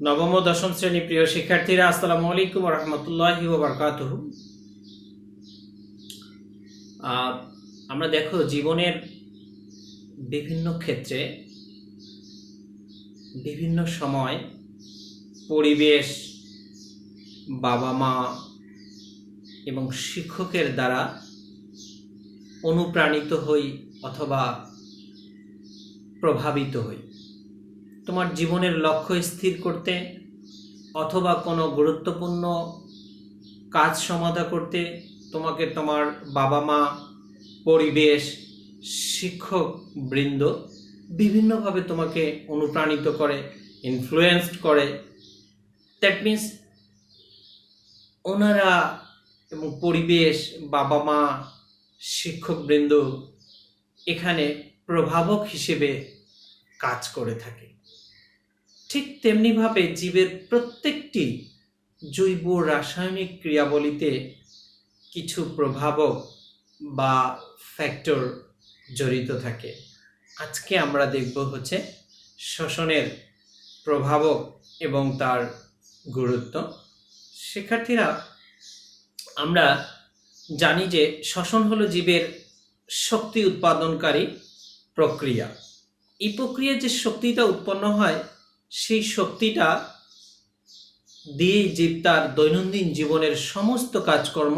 নবম ও দশম শ্রেণী প্রিয় শিক্ষার্থীরা, আসসালামু আলাইকুম ওয়া রাহমাতুল্লাহি ওয়া বারাকাতুহু। আমরা দেখো জীবনের বিভিন্ন ক্ষেত্রে বিভিন্ন সময় পরিবেশ, বাবা মা এবং শিক্ষকের দ্বারা অনুপ্রাণিত হই অথবা প্রভাবিত হই। তোমার জীবনের লক্ষ্য স্থির করতে অথবা কোনো গুরুত্বপূর্ণ কাজ সমাধা করতে তোমাকে তোমার বাবা মা, পরিবেশ, শিক্ষক বৃন্দ বিভিন্নভাবে তোমাকে অনুপ্রাণিত করে, ইনফ্লুয়েন্সড করে। দ্যাট মিন্স ওনারা এবং পরিবেশ, বাবা মা, শিক্ষক বৃন্দ এখানে প্রভাবক হিসেবে কাজ করে থাকে। ঠিক তেমনিভাবে জীবের প্রত্যেকটি জৈব রাসায়নিক ক্রিয়াবলিতে কিছু প্রভাবক বা ফ্যাক্টর জড়িত থাকে। আজকে আমরা দেখব হচ্ছে শ্বসনের প্রভাবক এবং তার গুরুত্ব। শিক্ষার্থীরা, আমরা জানি যে শ্বসন হলো জীবের শক্তি উৎপাদনকারী প্রক্রিয়া। এই প্রক্রিয়ায় যে শক্তিটা উৎপন্ন হয় সেই শক্তিটা দিয়ে জীব তার দৈনন্দিন জীবনের সমস্ত কাজকর্ম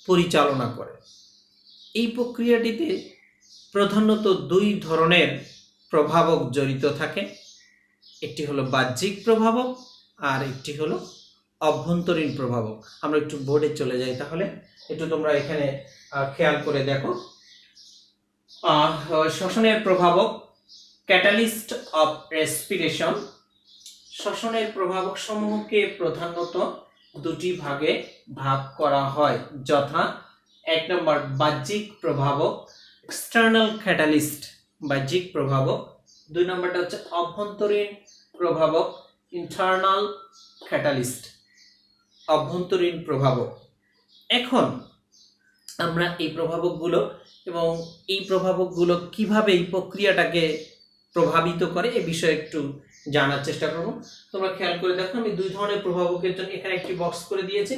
পরিচালনা করে। এই প্রক্রিয়াটিতে প্রধানত দুই ধরনের প্রভাবক জড়িত থাকে। একটি হলো বাহ্যিক প্রভাবক আর একটি হলো অভ্যন্তরীণ প্রভাবক। আমরা একটু বোর্ডে চলে যাই, তাহলে একটু তোমরা এখানে খেয়াল করে দেখো। শ্বসনের প্রভাবক, ক্যাটালিস্ট অফ রেসপিরেশন। শ্বসনের প্রভাবক সমূহকে প্রধানত দুটি ভাগে ভাগ করা হয়, যথা 1 নম্বর বাহ্যিক প্রভাবক, এক্সটার্নাল ক্যাটালিস্ট, বাহ্যিক প্রভাবক। 2 নম্বরটা হচ্ছে অভ্যন্তরীণ প্রভাবক, ইন্টারনাল ক্যাটালিস্ট, অভ্যন্তরীণ প্রভাবক। এখন আমরা এই প্রভাবকগুলো এবং এই প্রভাবকগুলো কিভাবে এই প্রক্রিয়াটাকে প্রভাবিত করে এ বিষয়ে একটু জানার চেষ্টা করব। তোমরা খেয়াল করে দেখো, আমি দুই ধরনের প্রভাবকের জন্য এখানে একটি বক্স করে দিয়েছি,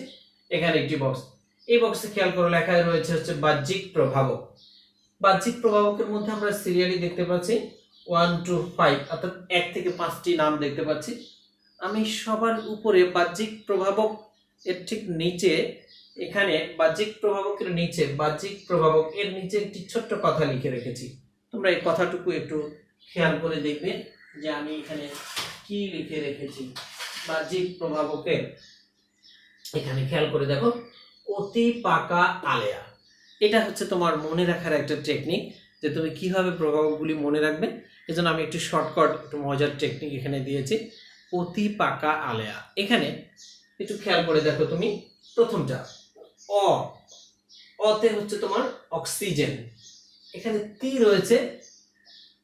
এখানে একটি বক্স। এই বক্সে খেয়াল করে লেখা রয়েছে হচ্ছে বাহ্যিক প্রভাবক। বাহ্যিক প্রভাবকের মধ্যে আমরা সিরিয়ালি দেখতে পাচ্ছি 1 to 5, অর্থাৎ 1 থেকে 5টি নাম দেখতে পাচ্ছি। আমি সবার উপরে বাহ্যিক প্রভাবক এর ঠিক নিচে, এখানে বাহ্যিক প্রভাবকের নিচে, বাহ্যিক প্রভাবক এর নিচে একটি ছোট্ট কথা লিখে রেখেছি। তোমরা এই কথাটুকু একটু খেয়াল করে দেখবে যে আমি এখানে কি লিখে রেখেছি। বাহ্যিক প্রভাবকের এখানে খেয়াল করে দেখো, অতি পাকা আলেয়া। এটা হচ্ছে তোমার মনে রাখার একটা টেকনিক, যে তুমি কিভাবে প্রভাবকগুলি মনে রাখবে। এজন্য আমি একটু শর্টকাট, একটু মজার টেকনিক এখানে দিয়েছি, অতি পাকা আলেয়া। এখানে একটু খেয়াল করে দেখো, তুমি প্রথমটা অতে হচ্ছে তোমার অক্সিজেন, এখানে তি রয়েছে।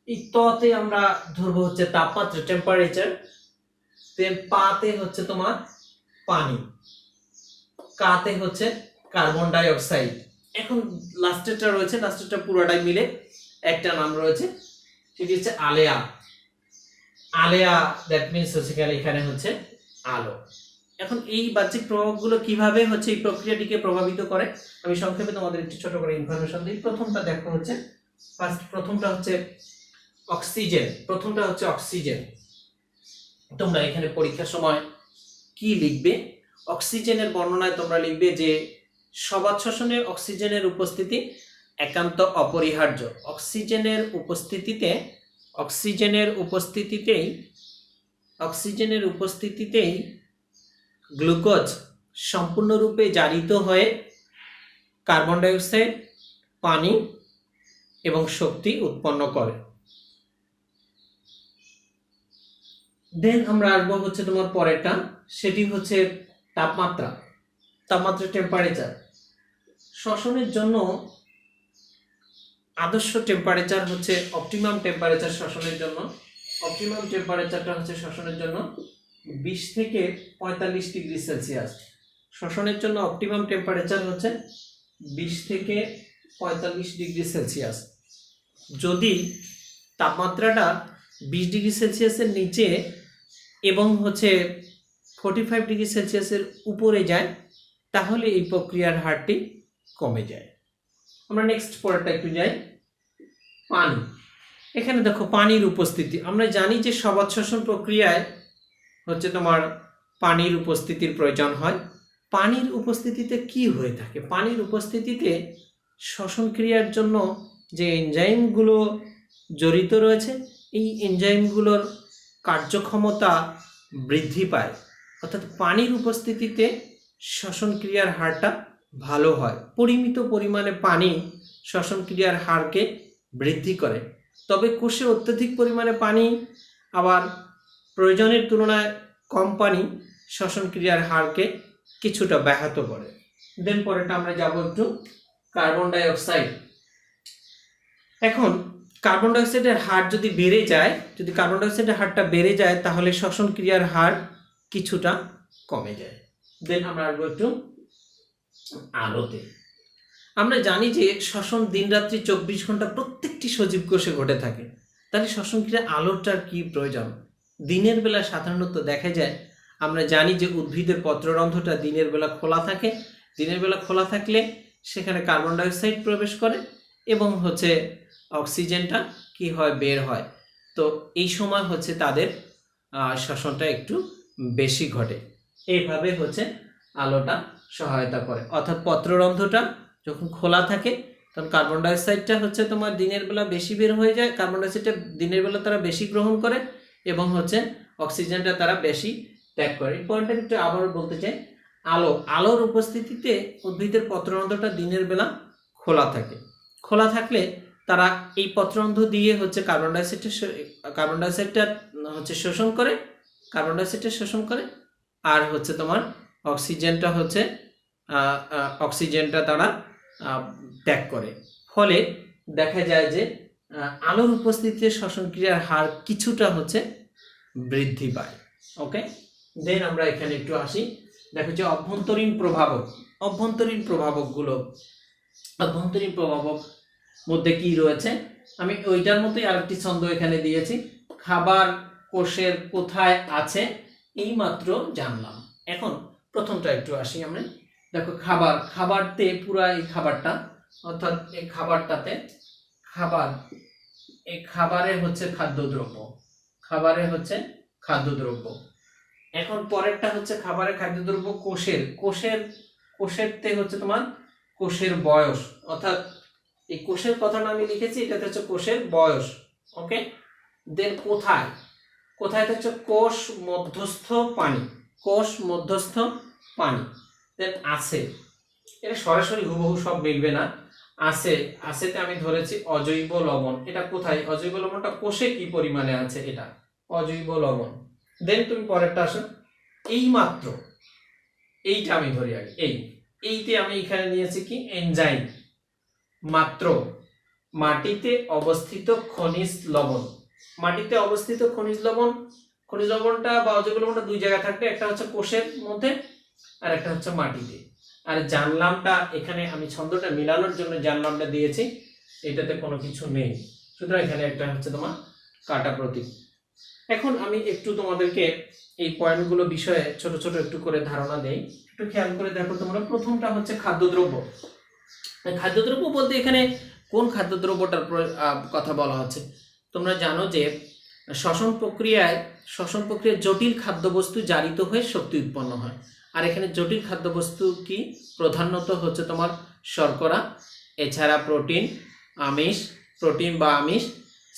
এই ততে আমরা ধরবো হচ্ছে তাপমাত্রা, টেম্পারেচার। দেন পাতে হচ্ছে তোমার পানি, কাতে হচ্ছে কার্বন ডাই অক্সাইড। এখন লাস্টেরটা রয়েছে, লাস্টেরটা পুরোটাই মিলে একটা নাম রয়েছে, সেটি হচ্ছে আলেয়া। আলেয়া, দ্যাট মিন্স হচ্ছে এখানে হচ্ছে আলো। এখন এই বাহ্যিক প্রভাবগুলো কিভাবে হচ্ছে এই প্রক্রিয়াটিকে প্রভাবিত করে আমি সংক্ষেপে তোমাদের একটু ছোট করে ইনফরমেশন দিই। প্রথমটা দেখো হচ্ছে প্রথমটা হচ্ছে অক্সিজেন। প্রথমটা হচ্ছে অক্সিজেন। তোমরা এখানে পরীক্ষার সময় কি লিখবে? অক্সিজেনের বর্ণনায় তোমরা লিখবে যে সবাত শ্বসনে অক্সিজেনের উপস্থিতি একান্ত অপরিহার্য। অক্সিজেনের উপস্থিতিতেই গ্লুকোজ সম্পূর্ণরূপে জারিত হয়ে কার্বন ডাই অক্সাইড, পানি এবং শক্তি উৎপন্ন করে। দেন আমরা আসবো হচ্ছে তোমার পরেরটা, সেটি হচ্ছে তাপমাত্রা, টেম্পারেচার। শ্বসনের জন্য আদর্শ টেম্পারেচার হচ্ছে অপটিমাম টেম্পারেচার। অপটিমাম টেম্পারেচারটা হচ্ছে শ্বসনের জন্য 20 থেকে 45 ডিগ্রি সেলসিয়াস। শ্বসনের জন্য অপটিমাম টেম্পারেচার হচ্ছে 20 থেকে 45 ডিগ্রি সেলসিয়াস। যদি তাপমাত্রাটা 20 ডিগ্রি সেলসিয়াসের নিচে এবং হচ্ছে 45 ডিগ্রি সেলসিয়াসের উপরে যায়, তাহলে এই প্রক্রিয়ার হারটি কমে যায়। আমরা নেক্সট পরেরটা একটু যাই। পানি। এখানে দেখো পানির উপস্থিতি। আমরা জানি যে সবাত শ্বসন প্রক্রিয়ায় হচ্ছে তোমার পানির উপস্থিতির প্রয়োজন হয়। পানির উপস্থিতিতে কি হয়ে থাকে? পানির উপস্থিতিতে শ্বসন ক্রিয়ার জন্য যে এনজাইমগুলো জড়িত রয়েছে, এই এনজাইমগুলোর কার্যক্ষমতা বৃদ্ধি পায়। অর্থাৎ পানির উপস্থিতিতে শ্বসন ক্রিয়ার হারটা ভালো হয়। পরিমিত পরিমাণে পানি শ্বসন ক্রিয়ার হারকে বৃদ্ধি করে। তবে কোষে অত্যধিক পরিমাণে পানি, আবার প্রয়োজনের তুলনায় কম পানি শ্বসন ক্রিয়ার হারকে কিছুটা ব্যাহত করে। দেন পরেরটা আমরা যাব একটু কার্বন ডাই অক্সাইড। এখন কার্বন ডাই অক্সাইডের হার যদি বেড়ে যায়, যদি কার্বন ডাই অক্সাইডের হারটা বেড়ে যায়, তাহলে শ্বসন ক্রিয়ার হার কিছুটা কমে যায়। দেন আমরা আসবো একটু আলোতে। আমরা জানি যে শ্বসন দিনরাত্রি 24 ঘন্টা প্রত্যেকটি সজীব কোষে ঘটে থাকে। তাহলে শ্বসন ক্রিয়া আলোটার কি প্রয়োজন? দিনের বেলা সাধারণত দেখা যায়, আমরা জানি যে উদ্ভিদের পত্ররন্ধ্রটা দিনের বেলা খোলা থাকে। দিনের বেলা খোলা থাকলে সেখানে কার্বন ডাই অক্সাইড প্রবেশ করে এবং হচ্ছে অক্সিজেনটা কি হয়, বের হয়। তো এই সময় হচ্ছে তাদের শ্বসনটা একটু বেশি ঘটে। এইভাবে হচ্ছে আলোটা সহায়তা করে। অর্থাৎ পত্ররন্ধ্রটা যখন খোলা থাকে তখন কার্বন ডাই অক্সাইডটা হচ্ছে তোমার দিনের বেলা বেশি বের হয়ে যায়। কার্বন ডাই অক্সাইডটা দিনের বেলা তারা বেশি গ্রহণ করে এবং হচ্ছে অক্সিজেনটা তারা বেশি ত্যাগ করে। এই পয়েন্টটা একটু আবারও বলতে চাই। আলোর উপস্থিতিতে উদ্ভিদের পত্ররন্ধ্রটা দিনের বেলা খোলা থাকে। খোলা থাকলে তারা এই পত্ররন্ধ্র দিয়ে হচ্ছে কার্বন ডাই অক্সাইডটা হচ্ছে শোষণ করে, আর হচ্ছে তোমার অক্সিজেনটা তারা ত্যাগ করে। ফলে দেখা যায় যে আলোর উপস্থিতিতে শ্বসন ক্রিয়ার হার কিছুটা হচ্ছে বৃদ্ধি পায়। ওকে, দেন আমরা এখানে একটু আসি। দেখো যে অভ্যন্তরীণ প্রভাবক মধ্যে কি রয়েছে, আমি ওইটার মতোই আরেকটি ছন্দ এখানে দিয়েছি। খাবার কোষের কোথায় আছে এই মাত্র জানলাম। এখন প্রথমটা একটু আসি আমরা। দেখো খাবারতে পুরা এই খাবারটা, অর্থাৎ এই খাবারটাতে এই খাবারে হচ্ছে খাদ্যদ্রব্য। এখন পরেরটা হচ্ছে খাবারের খাদ্যদ্রব্য কোষেরতে হচ্ছে তোমার কোষের বয়স, অর্থাৎ এই কোষের কথাটা আমি লিখেছি, এটাতে হচ্ছে কোষের বয়স। ওকে, দেন কোথায় হচ্ছে কোষ মধ্যস্থ পানি। দেন আছে, এটা সরাসরি হুবহু সব মিলবে না। আছেতে আমি ধরেছি অজৈব লবণ। এটা কোথায়? অজৈব লবণটা কোষে কি পরিমাণে আছে, এটা অজৈব লবণ। দেন তুমি পরেরটা আসো, এই মাত্র, এইটা আমি ধরি আগে। এইতে আমি এখানে নিয়েছি কি এনজাইম। মাত্র মাটিতে অবস্থিত খনিজ লবণ। খনিজ লবণটা বা অজৈব লবণটা দুই জায়গায় থাকবে, একটা হচ্ছে কোষের মধ্যে আর একটা হচ্ছে মাটিতে। আর জানলামটা এখানে আমি ছন্দটা মিলানোর জন্য জানলামটা দিয়েছি, এটাতে কোনো কিছু নেই, সুতরাং এখানে একটা হচ্ছে তোমার কাটা প্রতীক। এখন আমি একটু তোমাদেরকে এই পয়েন্টগুলো বিষয়ে ছোট ছোট একটু করে ধারণা দেই। একটু খেয়াল করে দেখো তোমরা। প্রথমটা হচ্ছে খাদ্যদ্রব্য বলতে এখানে কোন খাদ্যদ্রব্যটার কথা বলা হচ্ছে? তোমরা জানো যে শ্বসন প্রক্রিয়ায় জটিল খাদ্যবস্তু জারিত হয়ে শক্তি উৎপন্ন হয়। আর এখানে জটিল খাদ্যবস্তু কি? প্রধানত হচ্ছে তোমার শর্করা, এছাড়া প্রোটিন বা আমিষ,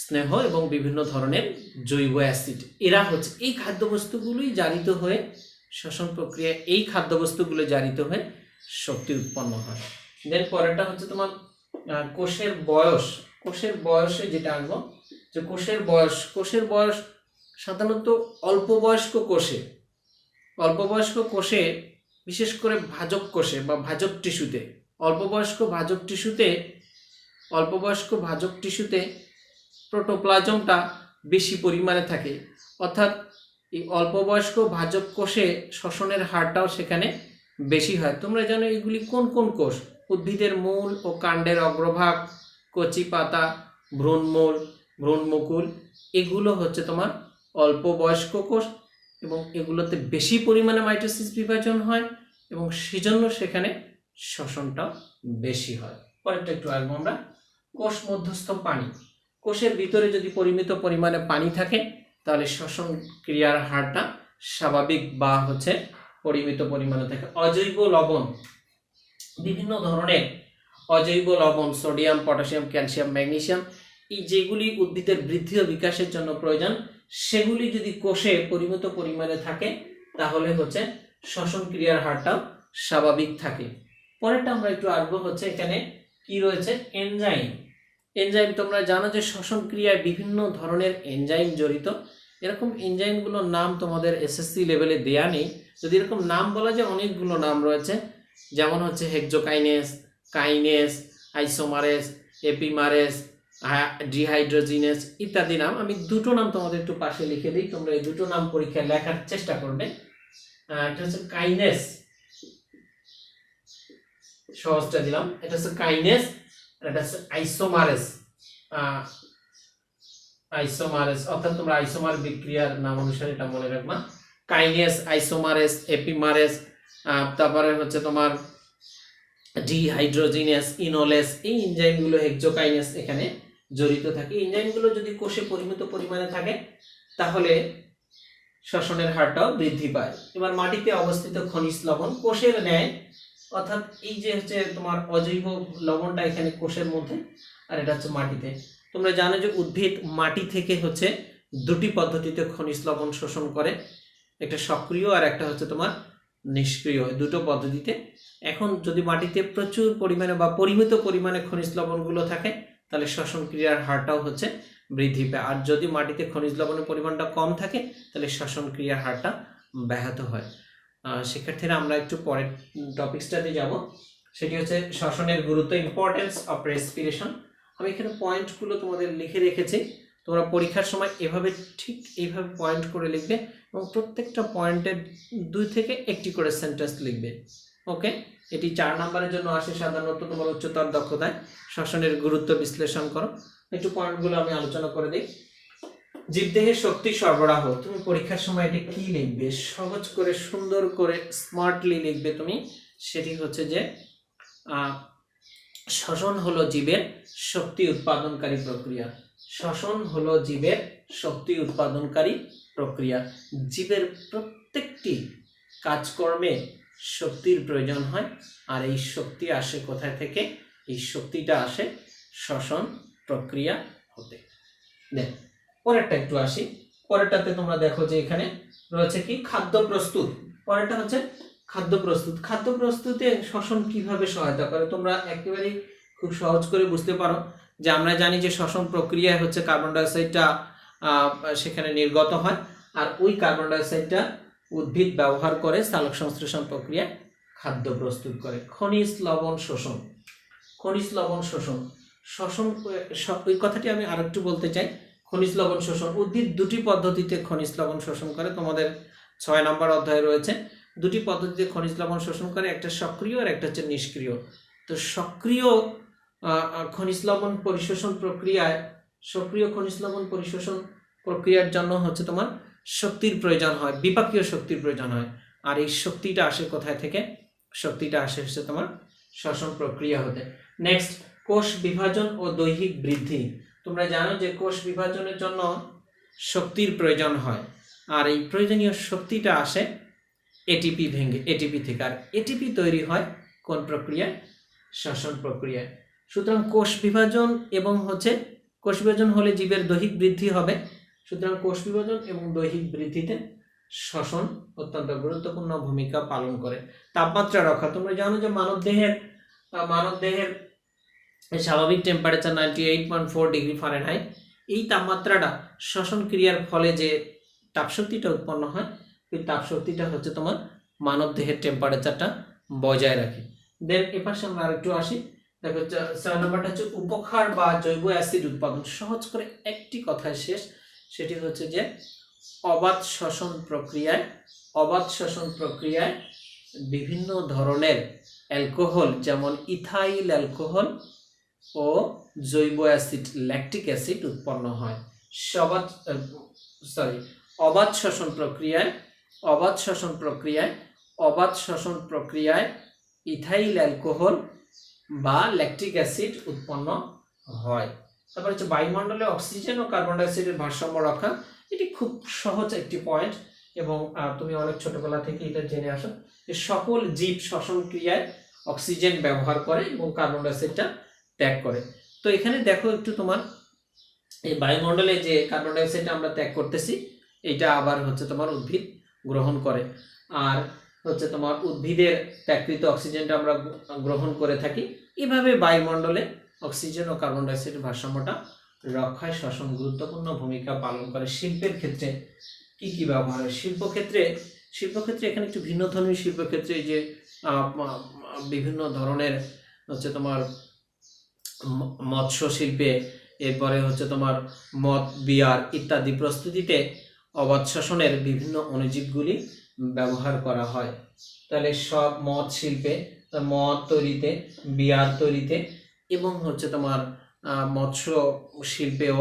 স্নেহ এবং বিভিন্ন ধরনের জৈব অ্যাসিড। এরা হচ্ছে এই খাদ্যবস্তুগুলোই জারিত হয়ে শ্বসন প্রক্রিয়ায় শক্তি উৎপন্ন হয়। দেন পরেরটা হচ্ছে তোমার কোষের বয়সে যেটা আনবো, যে কোষের বয়স সাধারণত অল্প বয়স্ক কোষে, বিশেষ করে ভাজক কোষে বা ভাজক টিস্যুতে, অল্প বয়স্ক ভাজক টিস্যুতে প্রোটোপ্লাজমটা বেশি পরিমাণে থাকে। অর্থাৎ এই অল্প বয়স্ক ভাজক কোষে শ্বসনের হারটাও সেখানে বেশি হয়। তোমরা জানো এগুলি কোন কোন কোষ? উদ্ভিদের মূল ও কাণ্ডের অগ্রভাগ, কচি পাতা, ভ্রূণমূল, ভ্রূণমুকুল, এগুলো হচ্ছে তোমার অল্প বয়স্ক কোষ। এবং এগুলোতে বেশি পরিমাণে মাইটোসিস বিভাজন হয় এবং সেজন্য সেখানে শ্বসনটাও বেশি হয়। পরেরটা একটু আসবো আমরা। কোষ মধ্যস্থ পানি। কোষের ভিতরে যদি পরিমিত পরিমাণে পানি থাকে তাহলে শ্বসন ক্রিয়ার হারটা স্বাভাবিক বা হচ্ছে পরিমিত পরিমাণে থাকে। অজৈব লবণ, বিভিন্ন ধরনের অজৈব লবণ, সোডিয়াম, পটাশিয়াম, ক্যালসিয়াম, ম্যাগনেসিয়াম, এই যেগুলি উদ্ভিদের বৃদ্ধি ও বিকাশের জন্য প্রয়োজন, সেগুলি যদি কোষে পরিমিত পরিমাণে থাকে তাহলে হচ্ছে শ্বসন ক্রিয়ার হারটাও স্বাভাবিক থাকে। পরেরটা আমরা একটু আসবো হচ্ছে এখানে কি রয়েছে, এনজাইম। এনজাইম তোমরা জানো যে শ্বসন ক্রিয়ায় বিভিন্ন ধরনের এনজাইম জড়িত। এরকম এনজাইমগুলোর নাম তোমাদের এসএসসি লেভেলে দেয়া নেই, যদি এরকম নাম বলা যায় অনেকগুলো নাম রয়েছে, যেমন হচ্ছে হেক্সোকাইনেস, কাইনেস, আইসোমারেস, এপিমারেস, ডিহাইড্রোজিনেস ইত্যাদি নাম। আমি দুটো নাম তোমাদের একটু পাশে লিখে দিই, তোমরা এই দুটো নাম পরীক্ষায় লেখার চেষ্টা করবে। এটা হচ্ছে কাইনেস, সহজটা দিলাম, এটা হচ্ছে কাইনেস, এটা হচ্ছে আইসোমারেস। আইসোমারেস অর্থাৎ তোমরা আইসোমার বিক্রিয়ার নাম অনুসারে এটা মনে রাখবা। কাইনেস, আইসোমারেস, এপিমারেস, তারপরে হচ্ছে তোমার ডিহাইড্রোজিনেস, ইনোলেস, এই এনজাইমগুলো হেক্সোকাইনেস এখানে জড়িত থাকে। এনজাইমগুলো যদি কোষে পরিমিত পরিমাণে থাকে তাহলে শ্বসনের হারটাও বৃদ্ধি পায়। এবার মাটিতে অবস্থিত খনিজ লবণ কোষের ন্যায়, অর্থাৎ এই যে হচ্ছে তোমার অজৈব লবণটা এখানে কোষের মধ্যে আর এটা হচ্ছে মাটিতে। তোমরা জানো যে উদ্ভিদ মাটি থেকে হচ্ছে দুটি পদ্ধতিতে খনিজ লবণ শোষণ করে, একটা সক্রিয় আর একটা হচ্ছে তোমার নিষ্ক্রিয়, দুটো পদ্ধতিতে। এখন যদি মাটিতে প্রচুর পরিমাণে বা পরিমিত পরিমাণে খনিজ লবণগুলো থাকে তাহলে শ্বসন ক্রিয়ার হারটাও হচ্ছে বৃদ্ধি পায়, আর যদি মাটিতে খনিজ লবণের পরিমাণটা কম থাকে তাহলে শ্বসন ক্রিয়ার হারটা ব্যাহত হয়। শিক্ষার্থীরা আমরা একটু পরের টপিকসটাতে যাব, সেটি হচ্ছে শ্বসনের গুরুত্ব, ইম্পর্টেন্স অফ রেসপিরেশন। আমি এখানে পয়েন্টগুলো তোমাদের লিখে রেখেছি, তোমরা পরীক্ষার সময় এভাবে ঠিক এইভাবে পয়েন্ট করে লিখবে এবং প্রত্যেকটা পয়েন্টের 2 থেকে 1টি করে সেন্টেন্স লিখবে। ওকে, এটি 4 নম্বরের জন্য আসে সাধারণত তোমার উচ্চতর দক্ষতায়। শ্বসনের গুরুত্ব বিশ্লেষণ করো। একটু পয়েন্টগুলো আমি আলোচনা করে দিই। জীবদেহের শক্তি সরবরাহ, তুমি পরীক্ষার সময় এটা কি লিখবে, সহজ করে সুন্দর করে স্মার্টলি লিখবে তুমি। সেটি হচ্ছে যে শ্বসন হলো জীবের শক্তি উৎপাদনকারী প্রক্রিয়া। শ্বসন হলো জীবের শক্তি উৎপাদনকারী প্রক্রিয়া। জীবের প্রত্যেকটি কাজকর্মে শক্তির প্রয়োজন হয়, আর এই শক্তি আসে কোথায় থেকে? এই শক্তিটা আসে শ্বসন প্রক্রিয়া হতে। দেখ পরেরটা একটু আসি। পরেরটাতে তোমরা দেখো যে এখানে রয়েছে কি, খাদ্য প্রস্তুত। পরেরটা হচ্ছে খাদ্য প্রস্তুত। খাদ্য প্রস্তুতে শ্বসন কিভাবে সহায়তা করে তোমরা একেবারে খুব সহজ করে বুঝতে পারো যে আমরা জানি যে শ্বসন প্রক্রিয়ায় হচ্ছে কার্বন ডাইঅক্সাইডটা সেখানে নির্গত হয়, আর ওই কার্বন ডাইঅক্সাইডটা উদ্ভিদ ব্যবহার করে সালোক সংশ্লেষণ প্রক্রিয়ায় খাদ্য প্রস্তুত করে। খনিজ লবণ শোষণ, খনিজ লবণ শোষণ, শ্বসন ওই কথাটি আমি আরেকটু বলতে চাই। খনিজ লবণ শোষণ, উদ্ভিদ দুটি পদ্ধতিতে খনিজ লবণ শোষণ করে, তোমাদের 6 নম্বর অধ্যায়ে রয়েছে। দুটি পদ্ধতিতে খনিজ লবণ শোষণ করে, একটা সক্রিয় আর একটা হচ্ছে নিষ্ক্রিয়। তো সক্রিয় খনিজ লবণ পরিশোষণ প্রক্রিয়ায়, সক্রিয় খনিজ লবণ পরিশোষণ প্রক্রিয়ার জন্য হচ্ছে তোমার শক্তির প্রয়োজন হয়, বিপাকীয় শক্তির প্রয়োজন হয়। আর এই শক্তিটা আসে কোথায় থেকে? শক্তিটা আসে হচ্ছে তোমার শ্বসন প্রক্রিয়া হতে। নেক্সট, কোষ বিভাজন ও দৈহিক বৃদ্ধি। তোমরা জানো যে কোষ বিভাজনের জন্য শক্তির প্রয়োজন হয়, আর এই প্রয়োজনীয় শক্তিটা আসে এটিপি ভেঙে, এটিপি থেকে। আর এটিপি তৈরি হয় কোন প্রক্রিয়ায়? শ্বসন প্রক্রিয়ায়। সুতরাং কোষ বিভাজন এবং হচ্ছে কোষ বিভাজন হলে জীবের দৈহিক বৃদ্ধি হবে। সুতরাং কোষ বিভাজন এবং দৈহিক বৃদ্ধিতে শ্বসন অত্যন্ত গুরুত্বপূর্ণ ভূমিকা পালন করে। তাপমাত্রা রক্ষা, তোমরা জানো যে মানবদেহের স্বাভাবিক টেম্পারেচার 98.4 ডিগ্রি ফারেনহাইট। এই তাপমাত্রাটা শ্বসন ক্রিয়ার ফলে যে তাপশক্তিটা উৎপন্ন হয়, এই তাপশক্তিটা হচ্ছে তোমার মানবদেহের টেম্পারেচারটা বজায় রাখে। দেন এপাশে আমরা আরেকটু আসি। দেখো 4 নম্বরটা হচ্ছে উপক্ষার বা জৈব অ্যাসিড উৎপাদন। সহজ করে একটি কথায় শেষ, সেটি হচ্ছে যে অবাধ শ্বসন প্রক্রিয়ায় বিভিন্ন ধরনের অ্যালকোহল, যেমন ইথাইল অ্যালকোহল ও জৈব অ্যাসিড ল্যাকটিক অ্যাসিড উৎপন্ন হয়। অবাধ শ্বসন প্রক্রিয়ায় অবাধ শ্বসন প্রক্রিয়ায় ইথাইল অ্যালকোহল বা ল্যাকটিক অ্যাসিড উৎপন্ন হয়। তারপর হচ্ছে বায়ুমণ্ডলে অক্সিজেন ও কার্বন ডাই অক্সাইডের ভারসাম্য রক্ষা। এটি খুব সহজ একটি পয়েন্ট এবং তুমি অনেক ছোটবেলা থেকে এটা জেনে আসো যে সকল জীব শ্বসন ক্রিয়ায় অক্সিজেন ব্যবহার করে এবং কার্বন ডাই অক্সাইডটা ত্যাগ করে। তো এখানে দেখো একটু তোমার এই বায়ুমণ্ডলে যে কার্বন ডাই অক্সাইডটা আমরা ত্যাগ করতেছি এটা আবার হচ্ছে তোমার উদ্ভিদ গ্রহণ করে, আর হচ্ছে তোমার উদ্ভিদের ত্যাগকৃত অক্সিজেনটা আমরা গ্রহণ করে থাকি। এভাবে বায়ুমণ্ডলে অক্সিজেন ও কার্বন ডাই অক্সাইডের ভারসাম্যটা রক্ষায় শ্বসন গুরুত্বপূর্ণ ভূমিকা পালন করে। শিল্পের ক্ষেত্রে কি কি ব্যবহার হয়? শিল্পক্ষেত্রে এখানে একটু ভিন্ন ধরনের শিল্পক্ষেত্রে যে বিভিন্ন ধরনের হচ্ছে তোমার মৎস্য শিল্পে, এরপরে হচ্ছে তোমার মদ বিয়ার ইত্যাদি প্রস্তুতিতে অবাধ শ্বসনের বিভিন্ন অণুজীবগুলি ব্যবহার করা হয়। তাহলে সব মদ শিল্পে, মদ তৈরিতে, বিয়ার তৈরিতে এবং হচ্ছে তোমার মৎস্য শিল্পেও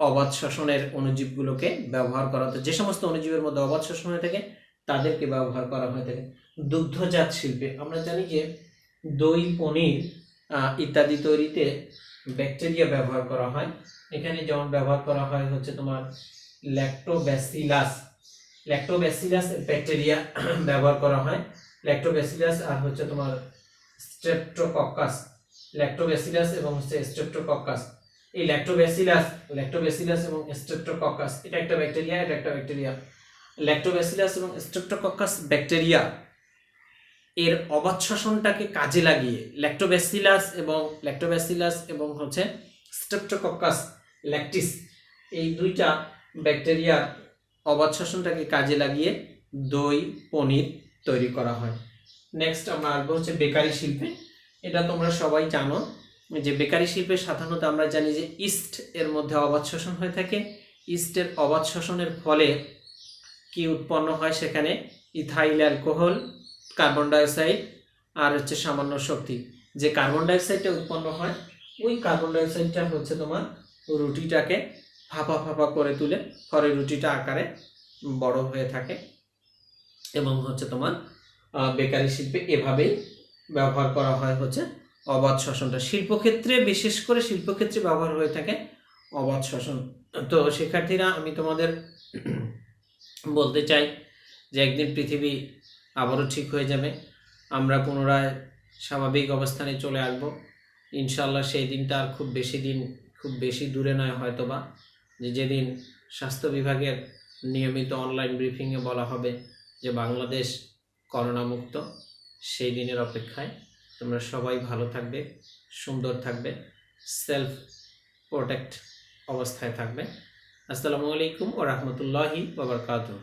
অবাধ শ্বসনের অণুজীবগুলোকে ব্যবহার করা হতো। যে সমস্ত অণুজীবের মধ্যে অবাধ শ্বসন হয়ে থাকে তাদেরকে ব্যবহার করা হয়ে থাকে। দুগ্ধজাত শিল্পে আমরা জানি যে দই, পনির ইত্যাদি তৈরিতে ব্যাকটেরিয়া ব্যবহার করা হয়। এখানে যেমন ব্যবহার করা হয় হচ্ছে তোমার ল্যাক্টোব্যাসিলাস ব্যাকটেরিয়া ব্যবহার করা হয়। ল্যাক্টোব্যাসিলাস আর হচ্ছে তোমার স্ট্রেপ্টোকক্কাস, ল্যাক্টোব্যাসিলাস এবং স্ট্রেপ্টোকক্কাস। এই ল্যাক্টোব্যাসিলাস এবং স্ট্রেপ্টোকক্কাস এটা একটা ব্যাকটেরিয়া, ল্যাক্টোব্যাসিলাস এবং স্ট্রেপ্টোকক্কাস ব্যাকটেরিয়া এর অবাধ শ্বসনটাকে কাজে লাগিয়ে ল্যাক্টোব্যাসিলাস এবং হচ্ছে স্ট্রেপ্টোকক্কাস ল্যাকটিস এই দুইটা ব্যাকটেরিয়ার অবাধ শ্বসনটাকে কাজে লাগিয়ে দই, পনির তৈরি করা হয়। নেক্সট আমরা আসবো হচ্ছে বেকারি শিল্পে। এটা তোমরা সবাই জানো যে বেকারি শিল্পে সাধারণত আমরা জানি যে ইস্ট এর মধ্যে অবাধ শ্বসন হয়ে থাকে। ইস্টের অবাধ শ্বসনের ফলে কি উৎপন্ন হয়? সেখানে ইথাইল অ্যালকোহল, কার্বন ডাইঅক্সাইড আর হচ্ছে সামান্য শক্তি। যে কার্বন ডাইঅক্সাইডটা উৎপন্ন হয় ওই কার্বন ডাইঅক্সাইডটা হচ্ছে তোমার রুটিটাকে ফাঁপা করে তুলে, ফলে রুটিটা আকারে বড় হয়ে থাকে এবং হচ্ছে তোমার বেকারি শিল্পে এভাবেই ব্যবহার করা হয় হচ্ছে অবাধ শ্বসনটা। বিশেষ করে শিল্পক্ষেত্রে ব্যবহার হয়ে থাকে অবাধ শ্বসন। তো শিক্ষার্থীরা, আমি তোমাদের বলতে চাই যে একদিন পৃথিবী আবারও ঠিক হয়ে যাবে, আমরা পুনরায় স্বাভাবিক অবস্থানে চলে আসব ইনশাল্লাহ। সেই দিনটা আর খুব বেশি দূরে নয় হয়তোবা, যেদিন স্বাস্থ্য বিভাগের নিয়মিত অনলাইন ব্রিফিংয়ে বলা হবে যে বাংলাদেশ করোনা মুক্ত। সেই দিনের অপেক্ষায় তোমরা সবাই ভালো থাকবে, সুন্দর থাকবে, সেলফ প্রোটেক্ট অবস্থায় থাকবে। আসসালামু আলাইকুম ওয়া রাহমাতুল্লাহি ওয়া বারাকাতুহু।